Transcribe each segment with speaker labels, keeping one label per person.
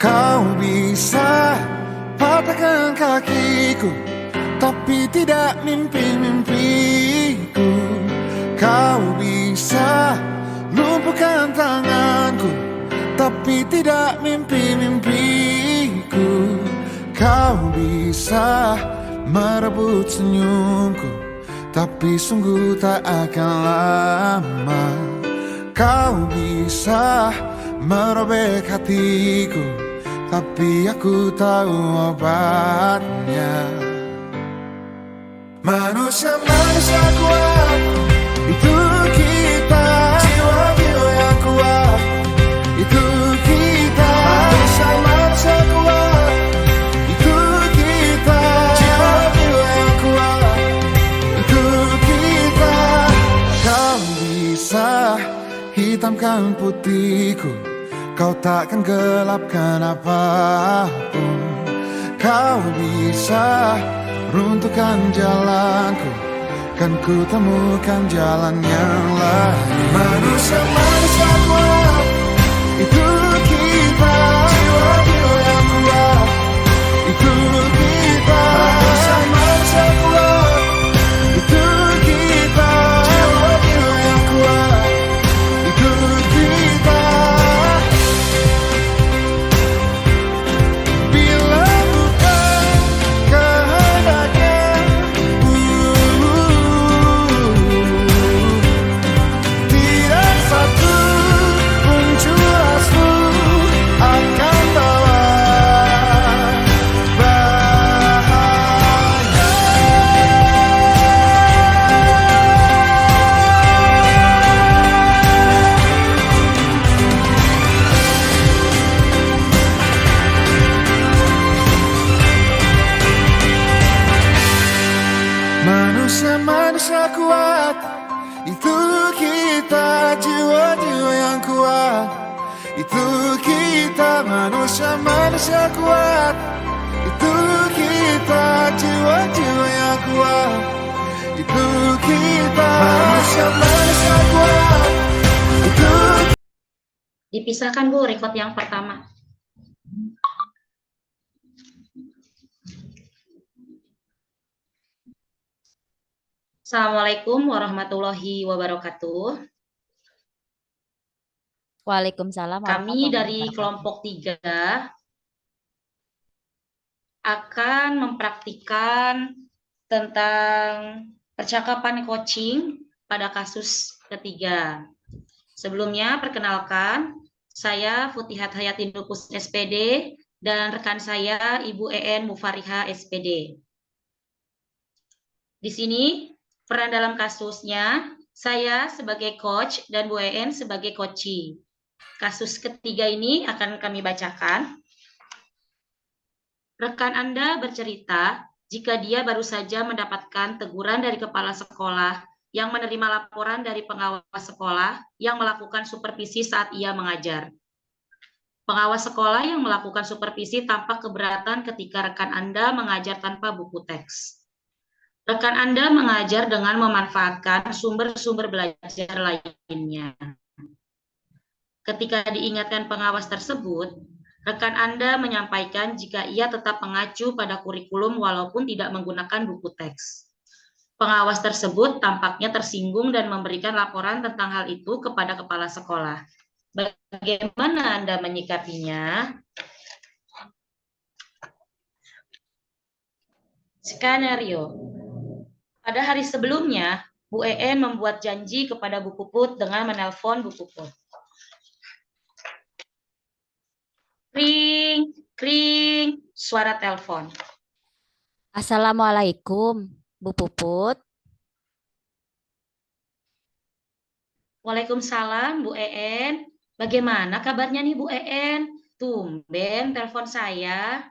Speaker 1: Kau bisa patahkan kakiku, tapi tidak mimpi-mimpiku. Kau bisa lumpuhkan tanganku, tapi tidak mimpi-mimpiku. Kau bisa merebut senyumku, tapi sungguh tak akan lama. Kau bisa merobek hatiku, tapi aku tahu obatnya. Manusia-manusia kuat, itu kita. Jiwa-jiwa yang kuat, itu kita. Manusia-manusia kuat, itu kita. Jiwa-jiwa yang kuat, itu kita. Kau bisa hitamkan putihku, kau takkan gelapkan apapun. Kau bisa runtuhkan jalanku, kan ku temukan jalan yang lain. Manusia-manusia kuat, itu kita. Jiwa-jiwa yang kuat, itu kita. Manusia-manusia kuat, itu kita. Jiwa-jiwa yang kuat, itu kita. Manusia-manusia kuat, itu kita. Jiwa-jiwa yang kuat, itu kita. Manusia-manusia kuat, itu kita. Jiwa-jiwa yang kuat, itu kita. Manusia-manusia kuat, itu.
Speaker 2: Dipisahkan Bu, record yang pertama. Assalamualaikum warahmatullahi wabarakatuh.
Speaker 3: Waalaikumsalam.
Speaker 2: Kami dari kelompok 3 akan mempraktikkan tentang percakapan coaching pada kasus ketiga. Sebelumnya, perkenalkan, saya Futihat Hayati Nupus SPD dan rekan saya Ibu EN Mufariha SPD. Di sini peran dalam kasusnya, saya sebagai coach dan Bu EN sebagai coachee. Kasus ketiga ini akan kami bacakan. Rekan Anda bercerita jika dia baru saja mendapatkan teguran dari kepala sekolah yang menerima laporan dari pengawas sekolah yang melakukan supervisi saat ia mengajar. Pengawas sekolah yang melakukan supervisi tampak keberatan ketika rekan Anda mengajar tanpa buku teks. Rekan Anda mengajar dengan memanfaatkan sumber-sumber belajar lainnya. Ketika diingatkan pengawas tersebut, rekan Anda menyampaikan jika ia tetap mengacu pada kurikulum walaupun tidak menggunakan buku teks. Pengawas tersebut tampaknya tersinggung dan memberikan laporan tentang hal itu kepada kepala sekolah. Bagaimana Anda menyikapinya? Skenario. Pada hari sebelumnya, Bu EN membuat janji kepada Bu Puput dengan menelpon Bu Puput. Kring, kring, suara telepon.
Speaker 3: Assalamualaikum, Bu Puput.
Speaker 2: Waalaikumsalam, Bu EN. Bagaimana kabarnya nih Bu EN? Tumben telepon saya.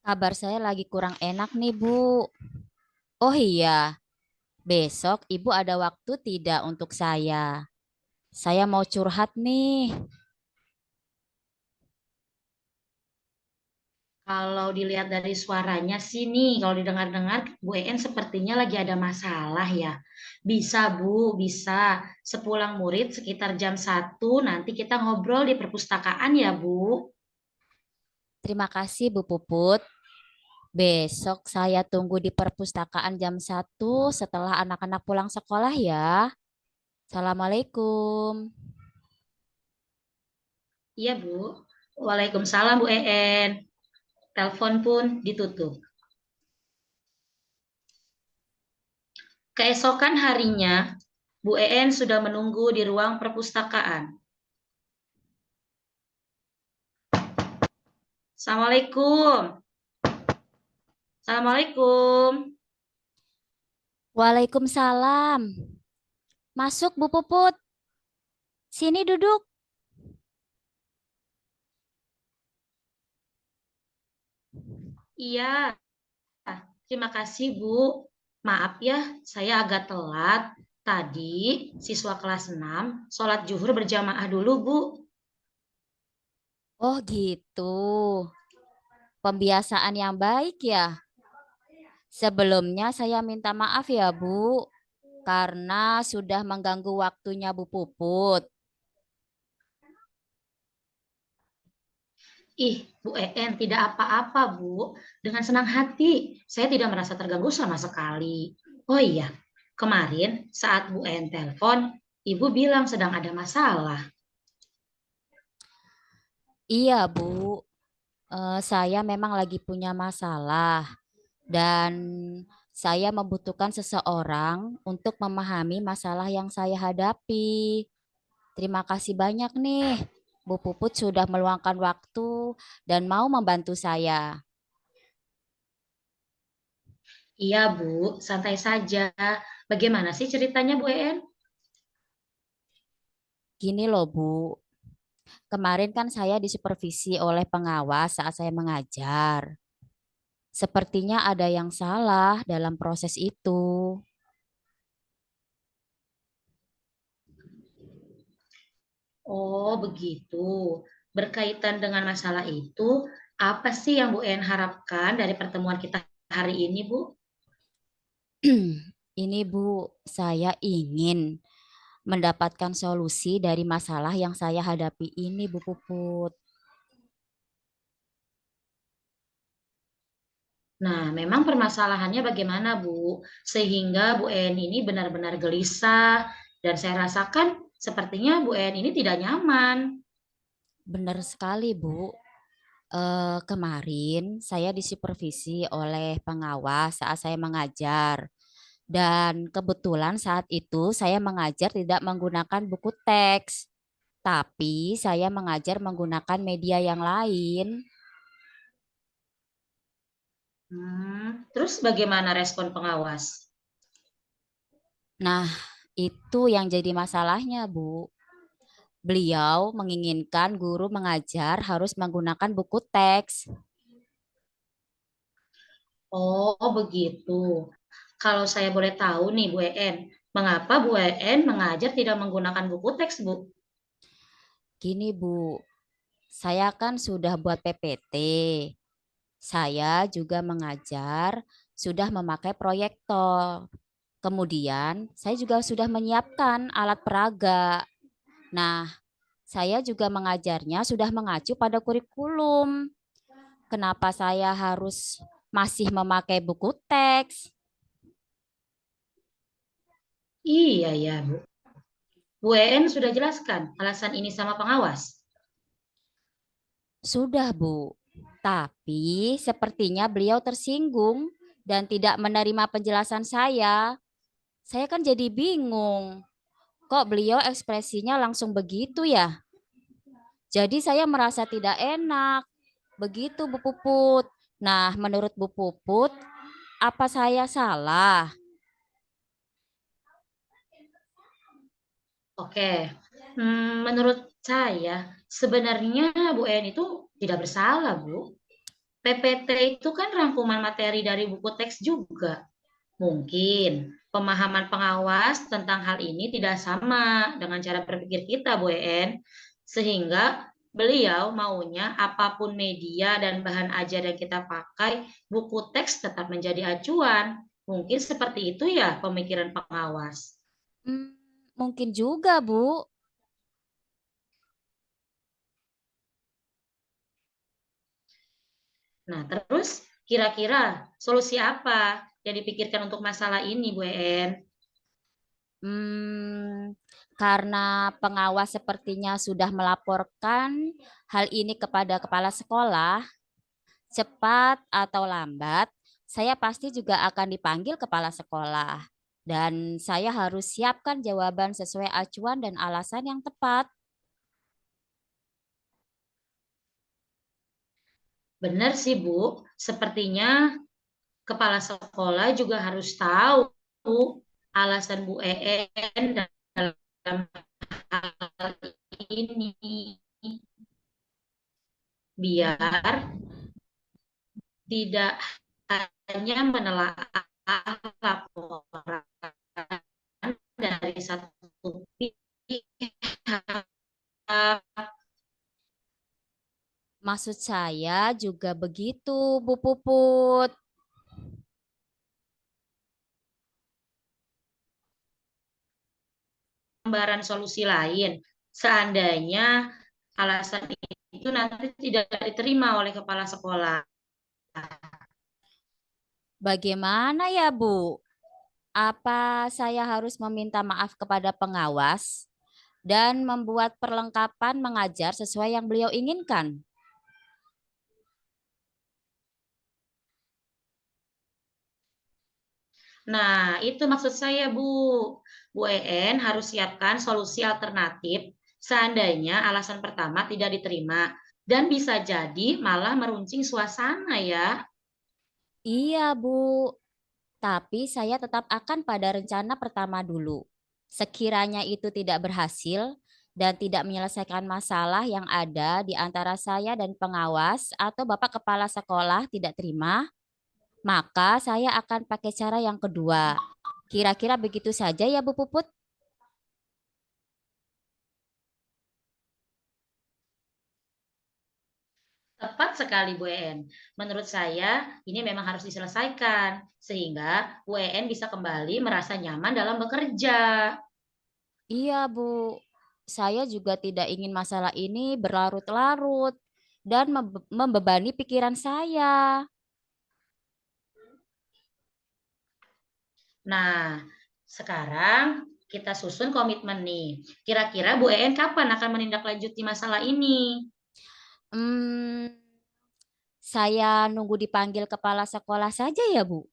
Speaker 3: Kabar saya lagi kurang enak nih, Bu. Oh iya, besok Ibu ada waktu tidak untuk saya? Saya mau curhat nih.
Speaker 2: Kalau dilihat dari suaranya sih nih, kalau didengar-dengar Bu En sepertinya lagi ada masalah ya. Bisa Bu, bisa. Sepulang murid sekitar jam 1 nanti kita ngobrol di perpustakaan ya Bu.
Speaker 3: Terima kasih Bu Puput. Besok saya tunggu di perpustakaan jam 1 setelah anak-anak pulang sekolah ya. Assalamualaikum.
Speaker 2: Iya, Bu. Waalaikumsalam, Bu En. Telepon pun ditutup. Keesokan harinya, Bu En sudah menunggu di ruang perpustakaan. Assalamualaikum. Assalamualaikum.
Speaker 3: Waalaikumsalam. Masuk Bu Puput. Sini duduk.
Speaker 2: Iya, terima kasih, Bu. Maaf ya, saya agak telat. Tadi siswa kelas 6 sholat zuhur berjamaah dulu, Bu.
Speaker 3: Oh gitu. Pembiasaan yang baik ya. Sebelumnya saya minta maaf ya Bu, karena sudah mengganggu waktunya Bu Puput.
Speaker 2: Ih, Bu En, tidak apa-apa, Bu. Dengan senang hati, saya tidak merasa terganggu sama sekali. Oh iya, kemarin saat Bu En telepon, Ibu bilang sedang ada masalah.
Speaker 3: Iya Bu, saya memang lagi punya masalah dan saya membutuhkan seseorang untuk memahami masalah yang saya hadapi. Terima kasih banyak nih, Bu Puput sudah meluangkan waktu dan mau membantu saya.
Speaker 2: Iya, Bu, santai saja. Bagaimana sih ceritanya, Bu En?
Speaker 3: Gini loh Bu, kemarin kan saya disupervisi oleh pengawas saat saya mengajar. Sepertinya ada yang salah dalam proses itu.
Speaker 2: Oh, begitu. Berkaitan dengan masalah itu, apa sih yang Bu En harapkan dari pertemuan kita hari ini, Bu?
Speaker 3: Ini Bu, saya ingin mendapatkan solusi dari masalah yang saya hadapi ini, Bu Puput.
Speaker 2: Nah, memang permasalahannya bagaimana, Bu? Sehingga Bu En ini benar-benar gelisah dan saya rasakan sepertinya Bu En ini tidak nyaman.
Speaker 3: Benar sekali, Bu. Kemarin saya disupervisi oleh pengawas saat saya mengajar. Dan kebetulan saat itu saya mengajar tidak menggunakan buku teks, tapi saya mengajar menggunakan media yang lain.
Speaker 2: Terus bagaimana respon pengawas?
Speaker 3: Nah, itu yang jadi masalahnya, Bu. Beliau menginginkan guru mengajar harus menggunakan buku teks.
Speaker 2: Oh, begitu. Kalau saya boleh tahu nih, Bu En, mengapa Bu En mengajar tidak menggunakan buku teks, Bu?
Speaker 3: Gini, Bu, saya kan sudah buat PPT. Saya juga mengajar, sudah memakai proyektor. Kemudian, saya juga sudah menyiapkan alat peraga. Nah, saya juga mengajarnya sudah mengacu pada kurikulum. Kenapa saya harus masih memakai buku teks?
Speaker 2: Iya ya, Bu. Bu En sudah jelaskan alasan ini sama pengawas.
Speaker 3: Sudah, Bu. Tapi sepertinya beliau tersinggung dan tidak menerima penjelasan saya. Saya kan jadi bingung. Kok beliau ekspresinya langsung begitu ya? Jadi saya merasa tidak enak. Begitu Bu Puput. Nah, menurut Bu Puput, apa saya salah?
Speaker 2: Oke, menurut saya sebenarnya Bu En itu tidak bersalah, Bu. PPT itu kan rangkuman materi dari buku teks juga. Mungkin pemahaman pengawas tentang hal ini tidak sama dengan cara berpikir kita, Bu En. Sehingga beliau maunya apapun media dan bahan ajar yang kita pakai, buku teks tetap menjadi acuan. Mungkin seperti itu ya pemikiran pengawas.
Speaker 3: Hmm, mungkin juga, Bu.
Speaker 2: Nah, terus kira-kira solusi apa yang dipikirkan untuk masalah ini, Bu En?
Speaker 3: Karena pengawas sepertinya sudah melaporkan hal ini kepada kepala sekolah, cepat atau lambat, saya pasti juga akan dipanggil kepala sekolah. Dan saya harus siapkan jawaban sesuai acuan dan alasan yang tepat.
Speaker 2: Benar sih, Bu. Sepertinya kepala sekolah juga harus tahu alasan Bu En dalam hal ini, biar tidak hanya menelaah laporan dari satu pihak.
Speaker 3: Maksud saya juga begitu, Bu Puput.
Speaker 2: Gambaran solusi lain. Seandainya alasan itu nanti tidak diterima oleh kepala sekolah.
Speaker 3: Bagaimana ya, Bu? Apa saya harus meminta maaf kepada pengawas dan membuat perlengkapan mengajar sesuai yang beliau inginkan?
Speaker 2: Nah, itu maksud saya, Bu. Bu En harus siapkan solusi alternatif seandainya alasan pertama tidak diterima dan bisa jadi malah meruncing suasana ya.
Speaker 3: Iya, Bu. Tapi saya tetap akan pada rencana pertama dulu. Sekiranya itu tidak berhasil dan tidak menyelesaikan masalah yang ada di antara saya dan pengawas atau Bapak Kepala Sekolah tidak terima, maka saya akan pakai cara yang kedua. Kira-kira begitu saja ya, Bu Puput?
Speaker 2: Tepat sekali, Bu En. Menurut saya, ini memang harus diselesaikan sehingga Bu En bisa kembali merasa nyaman dalam bekerja.
Speaker 3: Iya, Bu. Saya juga tidak ingin masalah ini berlarut-larut dan membebani pikiran saya.
Speaker 2: Nah, sekarang kita susun komitmen nih. Kira-kira Bu En kapan akan menindaklanjuti masalah ini?
Speaker 3: Hmm, saya nunggu dipanggil kepala sekolah saja ya, Bu.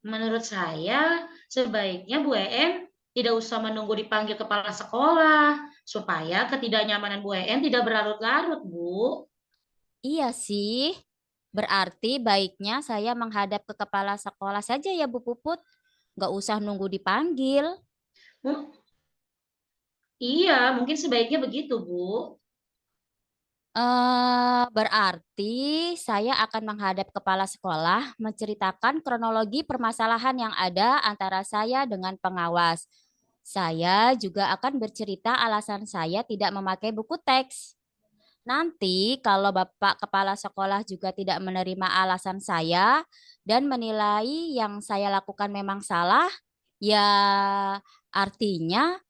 Speaker 2: Menurut saya, sebaiknya Bu En tidak usah menunggu dipanggil kepala sekolah, supaya ketidaknyamanan Bu En tidak berlarut-larut, Bu.
Speaker 3: Iya sih. Berarti baiknya saya menghadap ke kepala sekolah saja ya, Bu Puput. Nggak usah nunggu dipanggil.
Speaker 2: Hmm, iya, mungkin sebaiknya begitu, Bu.
Speaker 3: Berarti saya akan menghadap kepala sekolah menceritakan kronologi permasalahan yang ada antara saya dengan pengawas. Saya juga akan bercerita alasan saya tidak memakai buku teks. Nanti kalau Bapak Kepala Sekolah juga tidak menerima alasan saya dan menilai yang saya lakukan memang salah, ya artinya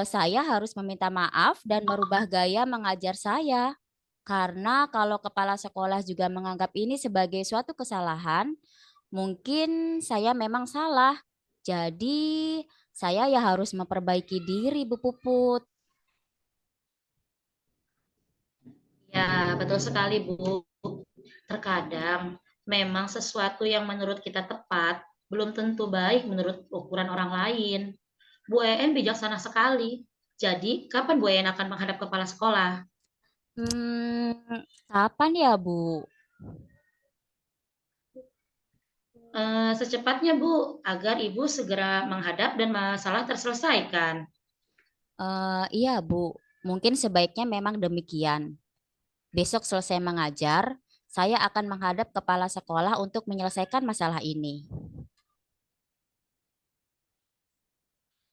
Speaker 3: saya harus meminta maaf dan merubah gaya mengajar saya. Karena kalau kepala sekolah juga menganggap ini sebagai suatu kesalahan, mungkin saya memang salah. Jadi saya ya harus memperbaiki diri, Bu Puput.
Speaker 2: Ya, betul sekali, Bu. Terkadang memang sesuatu yang menurut kita tepat belum tentu baik menurut ukuran orang lain. Bu En bijaksana sekali. Jadi, kapan Bu En akan menghadap kepala sekolah?
Speaker 3: Hmm, kapan ya, Bu?
Speaker 2: Secepatnya, Bu, agar Ibu segera menghadap dan masalah terselesaikan.
Speaker 3: Iya, Bu. Mungkin sebaiknya memang demikian. Besok selesai mengajar, saya akan menghadap kepala sekolah untuk menyelesaikan masalah ini.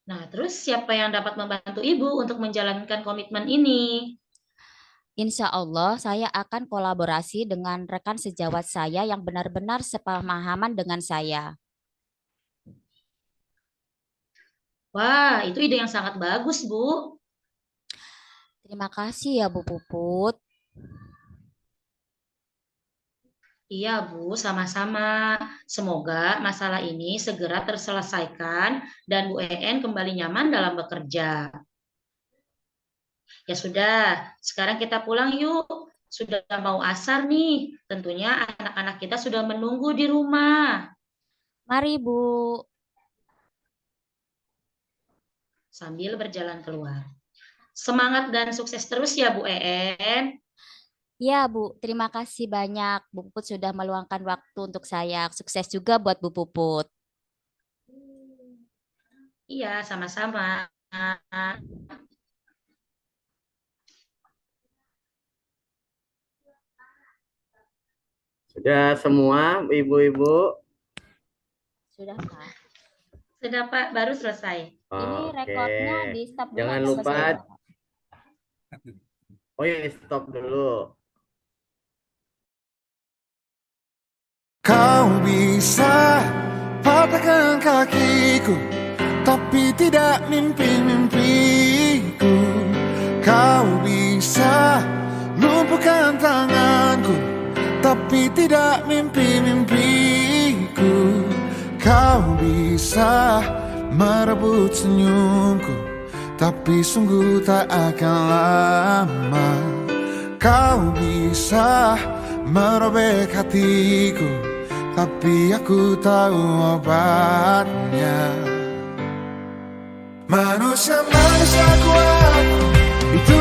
Speaker 2: Nah, terus siapa yang dapat membantu Ibu untuk menjalankan komitmen ini?
Speaker 3: Insya Allah, saya akan kolaborasi dengan rekan sejawat saya yang benar-benar sepemahaman dengan saya.
Speaker 2: Wah, itu ide yang sangat bagus, Bu.
Speaker 3: Terima kasih ya, Bu Puput.
Speaker 2: Iya, Bu, sama-sama. Semoga masalah ini segera terselesaikan dan Bu En kembali nyaman dalam bekerja. Ya sudah, sekarang kita pulang yuk. Sudah mau asar nih. Tentunya anak-anak kita sudah menunggu di rumah.
Speaker 3: Mari, Bu.
Speaker 2: Sambil berjalan keluar. Semangat dan sukses terus ya, Bu En.
Speaker 3: Ya, Bu. Terima kasih banyak. Bu Puput sudah meluangkan waktu untuk saya. Sukses juga buat Bu Puput.
Speaker 2: Iya, sama-sama.
Speaker 4: Sudah semua, ibu-ibu?
Speaker 3: Sudah, Pak.
Speaker 2: Sudah, Pak, baru selesai.
Speaker 3: Ini
Speaker 4: Oke.
Speaker 3: rekodnya di stop dulu
Speaker 4: Jangan
Speaker 3: atau
Speaker 4: lupa.
Speaker 3: selesai?
Speaker 4: Oh ya, stop dulu.
Speaker 1: Kau bisa patahkan kakiku, tapi tidak mimpi-mimpiku. Kau bisa lumpuhkan tanganku, tapi tidak mimpi-mimpiku. Kau bisa merebut senyumku, tapi sungguh tak akan lama. Kau bisa merobek hatiku, tapi aku tahu obatnya. Manusia kuat, itu